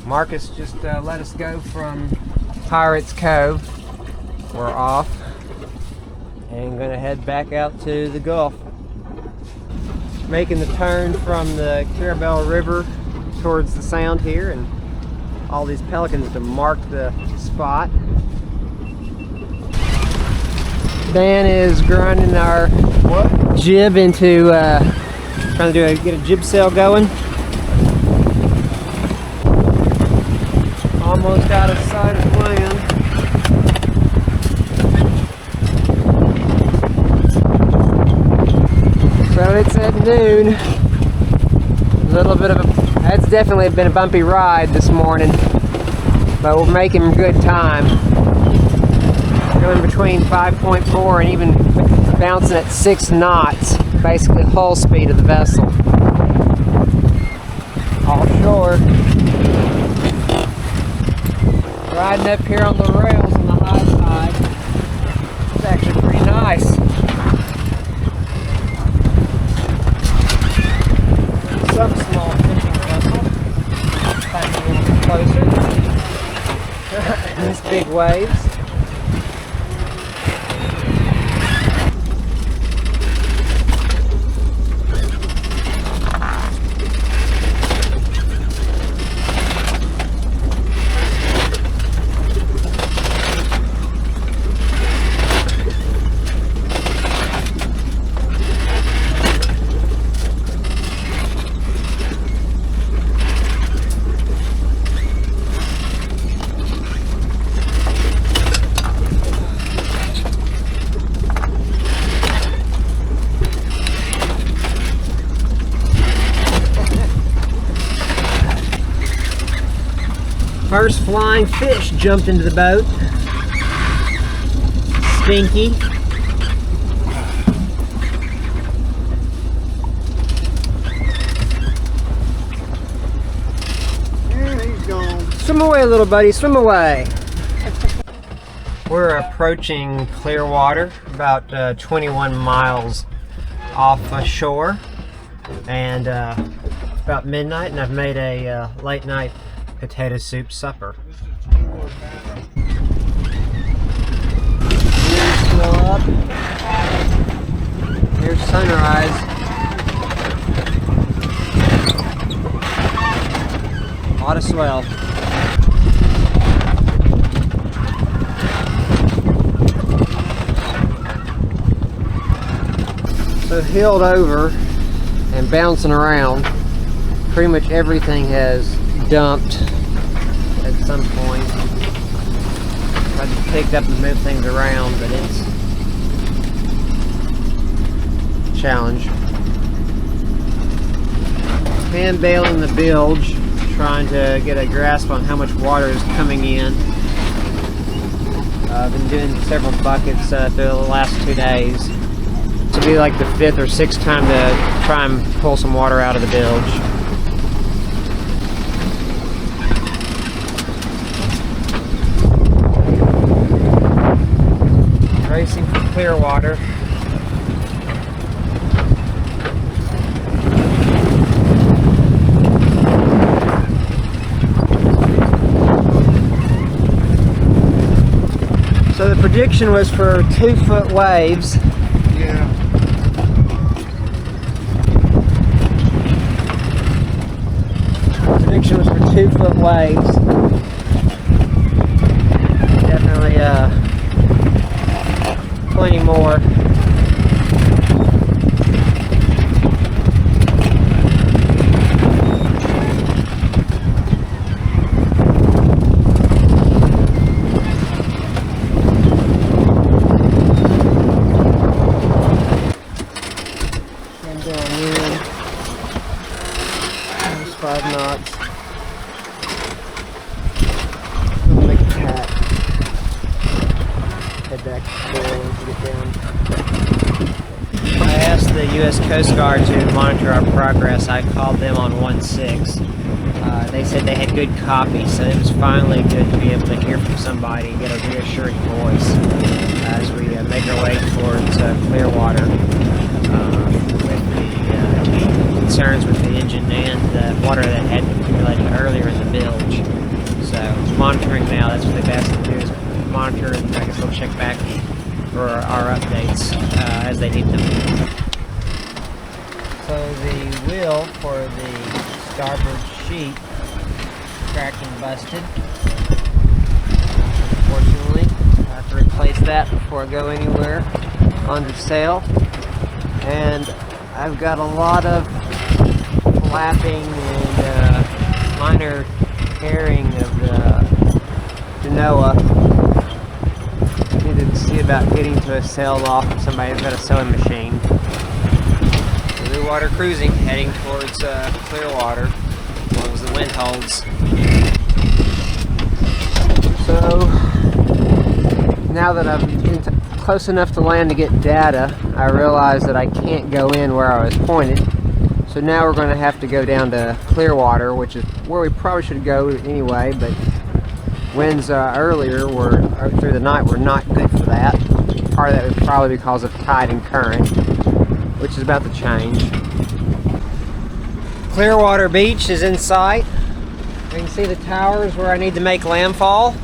Marcus just let us go from Pirates Cove. We're off and gonna head back out to the Gulf. Making the turn from the Carrabelle River towards the sound here, and all these pelicans to mark the spot. Dan is grinding our jib into, trying to get a jib sail going. Almost out of sight of land. So it's at noon. A little bit of a, it's definitely been a bumpy ride this morning, but we're making good time. Going between 5.4 and even bouncing at 6 knots, basically hull speed of the vessel. Offshore. Riding up here on the rails on the high side. It's actually pretty nice. Some small fishing vessel. Back a little bit closer. These big waves. First flying fish jumped into the boat. Stinky. Yeah, he's gone. Swim away, little buddy, swim away. We're approaching Clearwater, about 21 miles off shore, and it's about midnight, and I've made a late night potato soup supper. Here's swell up. Here's sunrise. A lot of swell. So heeled over and bouncing around, pretty much everything has dumped at some point. Tried to pick up and move things around, but it's a challenge. Hand bailing the bilge, trying to get a grasp on how much water is coming in. I've been doing several buckets through the last 2 days. This will be like the 5th or 6th time to try and pull some water out of the bilge. Racing for Clearwater. So the prediction was for 2-foot waves. Yeah. Prediction was for 2-foot waves. Definitely plenty more. And down in. There's 5 knots. Gonna make a tack. Head back to the once you get down. I asked the U.S. Coast Guard to monitor our progress. I called them on 1-6. They said they had good copy, so it was finally good to be able to hear from somebody and get a reassuring voice as we make our way towards Clearwater with the concerns with the engine and the water that had accumulated earlier in the bilge. that's what they've asked to do, is monitor, and I guess they'll check back for our updates as they need them. So the wheel for the starboard sheet cracked and busted. Unfortunately, I have to replace that before I go anywhere under sail. And I've got a lot of flapping and minor tearing of the Genoa. I needed to see about getting to a sail off of somebody who's got a sewing machine. Blue water cruising, heading towards Clearwater, as long as the wind holds. So now that I'm close enough to land to get data, I realize that I can't go in where I was pointed. So now we're going to have to go down to Clearwater, which is where we probably should go anyway, but winds earlier through the night were not good for that. Part of that was probably because of tide and current, which is about to change. Clearwater Beach is in sight. You can see the towers where I need to make landfall.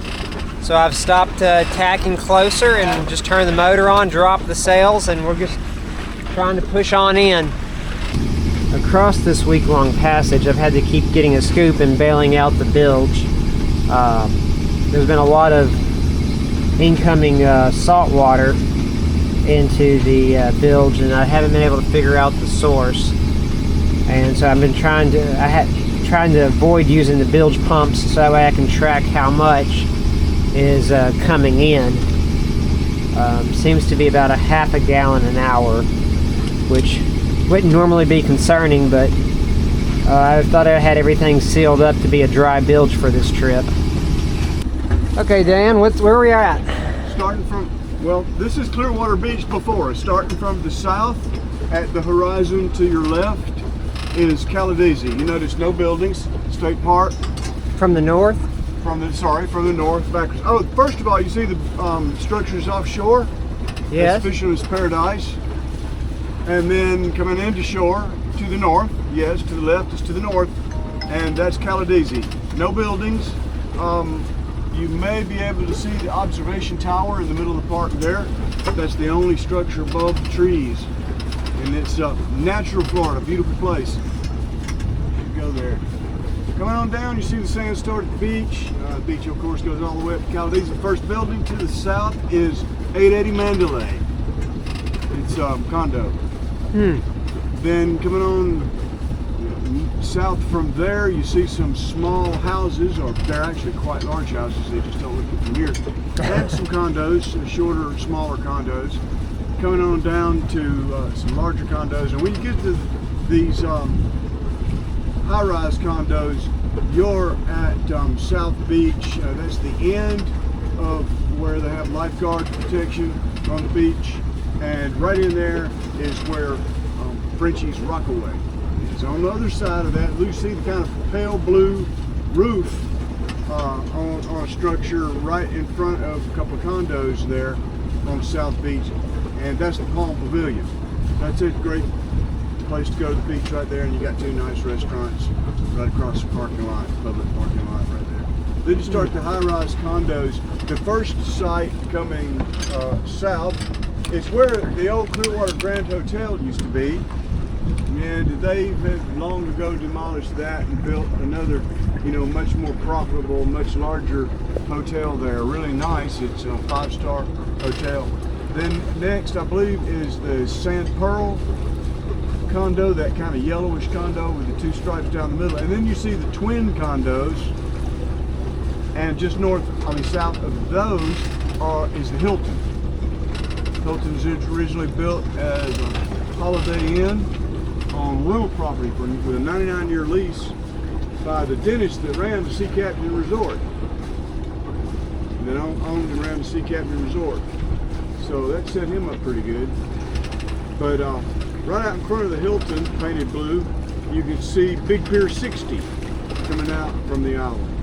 So I've stopped tacking closer and just turned the motor on, dropped the sails, and we're just trying to push on in. Across this week-long passage, I've had to keep getting a scoop and bailing out the bilge. There's been a lot of incoming salt water into the bilge, and I haven't been able to figure out the source. And so I've been trying to avoid using the bilge pumps so that way I can track how much is coming in. Seems to be about a half a gallon an hour, which wouldn't normally be concerning, but I thought I had everything sealed up to be a dry bilge for this trip. Okay, Dan, where are we at? Starting from, well, this is Clearwater Beach before. Starting from the south, at the horizon to your left is Caladesi. You notice no buildings, state park. From the north? From the north, backwards. Oh, first of all, you see the structures offshore? Yes. That's Fisherman's Paradise. And then coming into shore to the north, yes, to the left is to the north, and that's Caladesi. No buildings. You may be able to see the observation tower in the middle of the park there. That's the only structure above the trees. And it's natural Florida, beautiful place. You go there. Coming on down, you see the sandstone at the beach. The beach, of course, goes all the way up to Caladesi. The first building to the south is 880 Mandalay. It's condo. Then coming on south from there, you see some small houses, or they're actually quite large houses, they just don't look at from here. And some condos, shorter, smaller condos. Coming on down to some larger condos, and when you get to these high-rise condos, you're at South Beach. That's the end of where they have lifeguard protection on the beach, and right in there is where Frenchie's Rockaway is. On the other side of that, you see the kind of pale blue roof on a structure right in front of a couple of condos there on South Beach, and that's the Palm Pavilion. That's a great place to go to the beach right there, and you got two nice restaurants right across the parking lot, public parking lot right there. Then you start the high-rise condos. The first site coming south is where the old Clearwater Grand Hotel used to be, and they have long ago demolished that and built another, much more profitable, much larger hotel there. Really nice. It's a 5-star hotel. Then next, I believe, is the Sand Pearl condo, that kind of yellowish condo with the two stripes down the middle. And then you see the twin condos, and just south of those is the Hilton. Hilton was originally built as a Holiday Inn on rental property with a 99-year lease by the dentist that ran the Sea Captain Resort. And then owned and ran the Sea Captain Resort. So that set him up pretty good. But right out in front of the Hilton, painted blue, you can see Big Pier 60 coming out from the island.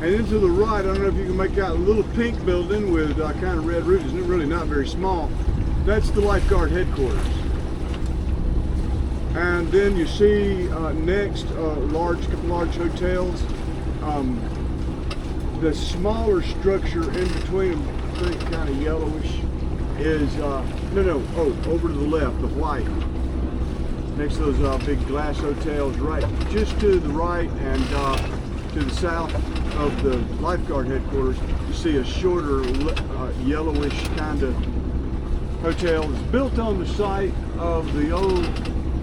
And then to the right, I don't know if you can make out a little pink building with kind of red roofs. It's really not very small. That's the lifeguard headquarters. And then you see next couple large hotels. the smaller structure in between them, I think kind of yellowish, is, over to the left, the white. Next to those big glass hotels, right just to the right and to the south of the lifeguard headquarters, you see a shorter yellowish kind of hotel. It's built on the site of the old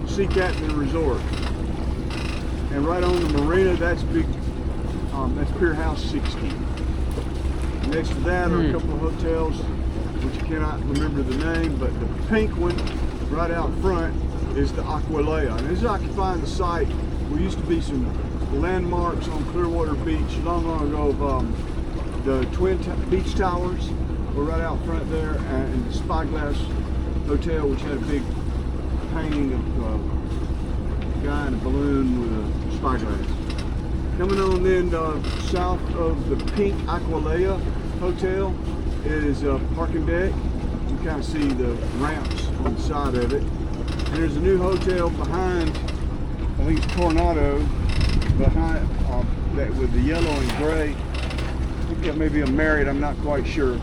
Sea Captain Resort. And right on the marina, that's that's Pier House 60. Next to that are a couple of hotels, which I cannot remember the name, but the pink one right out front is the Aquilea. And this is occupying the site. There used to be some landmarks on Clearwater Beach long ago of the twin beach towers were right out front there, and the Spyglass Hotel, which had a big painting of a guy in a balloon with a spyglass. Coming on then south of the pink Aquilea Hotel is a parking deck. You kind of see the ramps on the side of it. And there's a new hotel behind, I think it's Coronado, behind that with the yellow and gray. I think that may be a Marriott, I'm not quite sure.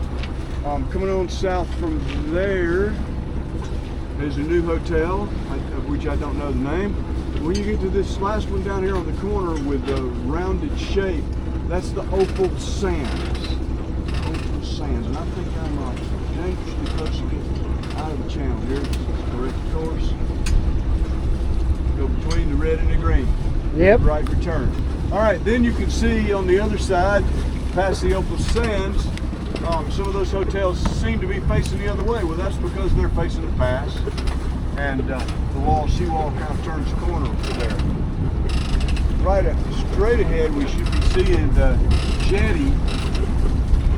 Coming on south from there, there's a new hotel, of which I don't know the name. When you get to this last one down here on the corner with the rounded shape, that's the Opal Sands. Opal Sands, and I think I'm dangerously close to get out of the channel here. Correct course. Go between the red and the green. Yep. Right return. All right, then you can see on the other side, past the Opal Sands, some of those hotels seem to be facing the other way. Well, that's because they're facing the pass, and the seawall kind of turns the corner there. Right straight ahead, we should be seeing the jetty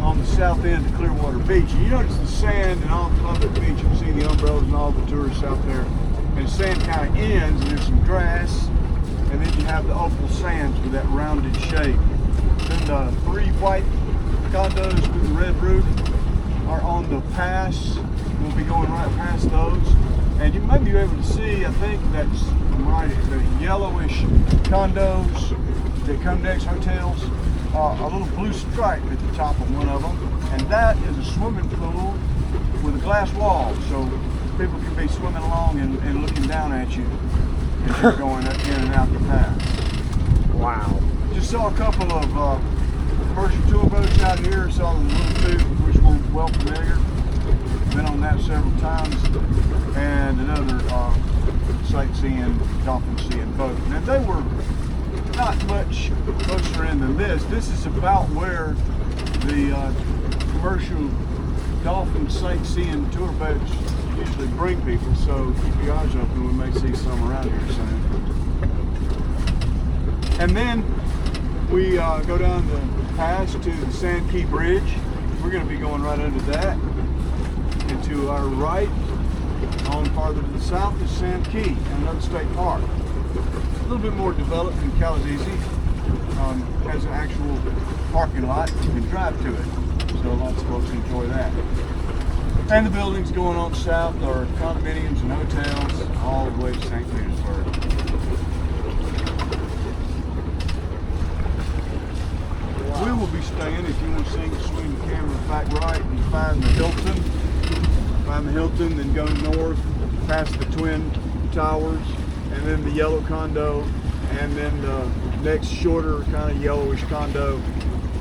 on the south end of Clearwater Beach. And you notice the sand and all public beach. You can see the umbrellas and all the tourists out there. And the sand kind of ends, and there's some grass, and then you have the Opal Sands with that rounded shape. Then the three white condos with the red roof are on the pass. We'll be going right past those. And you may be able to see, I think that's right, the yellowish condos, the Condex hotels, a little blue stripe at the top of one of them. And that is a swimming pool with a glass wall, so people can be swimming along and looking down at you as you're going in and out the pass. Wow. Just saw a couple of commercial tour boats out here. Saw the little two, which were well familiar. Been on that several times. And another sightseeing, dolphin seeing boat. Now they were not much closer in than this. This is about where the commercial dolphin sightseeing tour boats usually bring people. So keep your eyes open. We may see some around here soon. And then we go down the pass to the Sand Key Bridge. We're going to be going right under that. And to our right, on farther to the south, is Sand Key and another state park. A little bit more developed than Calazese. Has an actual parking lot. You can drive to it. So lots of folks enjoy that. And the buildings going on south are condominiums and hotels all the way to St. Petersburg. We will be staying, if you want to swing the camera back right and find the Hilton. Find the Hilton, then go north past the Twin Towers, and then the yellow condo, and then the next shorter kind of yellowish condo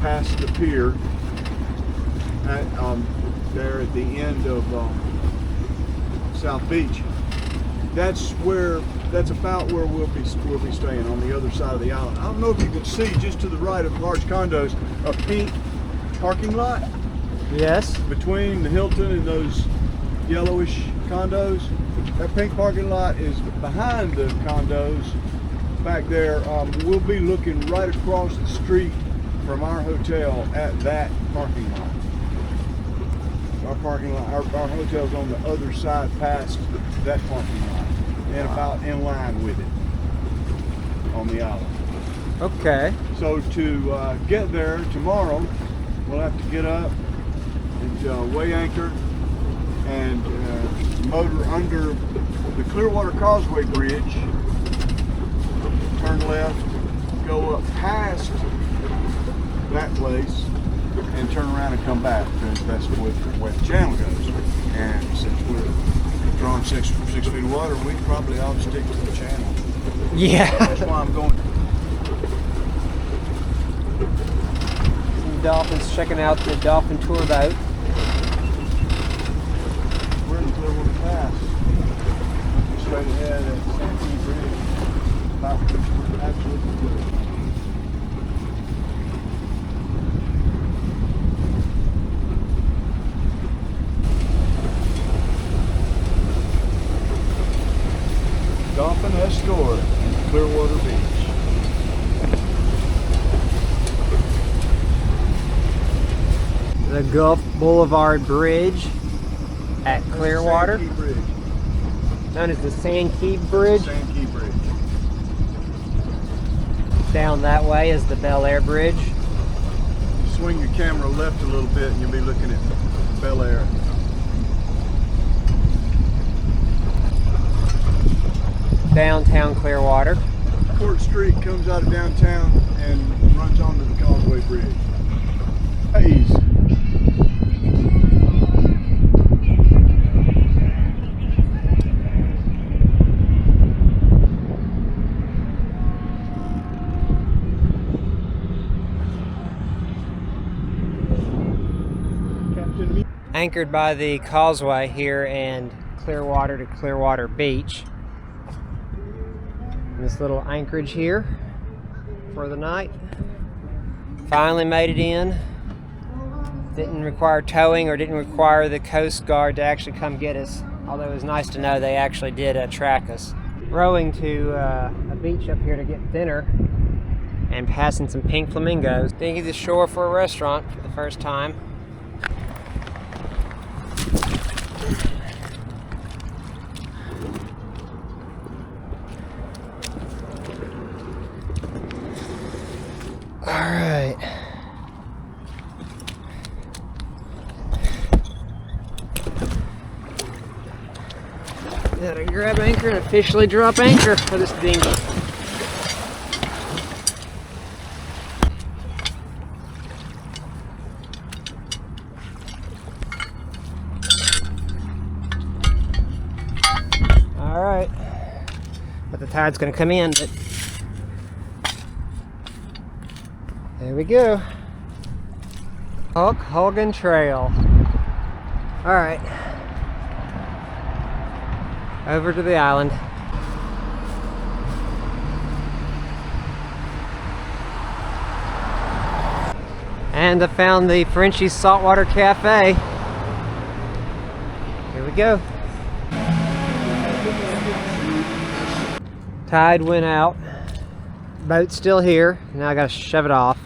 past the pier there at the end of South Beach. That's about where we'll be staying, on the other side of the island. I don't know if you can see just to the right of large condos a pink parking lot. Yes. Between the Hilton and those yellowish condos. That pink parking lot is behind the condos back there. We'll be looking right across the street from our hotel at that parking lot. Our parking lot, our hotel's on the other side past that parking lot, and about in line with it on the island. Okay. So to get there tomorrow, we'll have to get up and weigh anchor and motor under the Clearwater Causeway Bridge, turn left, go up past that place and turn around and come back, because that's the way the channel goes. And since we're drawing 6 feet of water, we probably ought to stick to the channel. Yeah. That's why I'm going. Some dolphins checking out the dolphin tour boat. We're in the Clearwater Pass. Looking straight ahead at Frenchie Bridge. About which we're absolutely clear. Dolphin Escort in Clearwater Beach. The Gulf Boulevard Bridge at Clearwater, Sand Key Bridge. known as the Sand Key Bridge. Sand Key Bridge. Down that way is the Bel Air Bridge. Swing your camera left a little bit and you'll be looking at Bel Air. Downtown Clearwater. Court Street comes out of downtown and runs onto the Causeway Bridge. Hayes. Anchored by the causeway here in Clearwater to Clearwater Beach. This little anchorage here for the night. Finally made it in. Didn't require towing or didn't require the Coast Guard to actually come get us. Although it was nice to know they actually did track us. Rowing to a beach up here to get dinner and passing some pink flamingos. Dinghy to the shore for a restaurant for the first time. All right. Gotta grab anchor and officially drop anchor for this dinghy. All right. But the tide's gonna come in, but there we go. Hogan Trail. All right. Over to the island. And I found the Frenchie Saltwater Cafe. Here we go. Tide went out. Boat's still here. Now I gotta shove it off.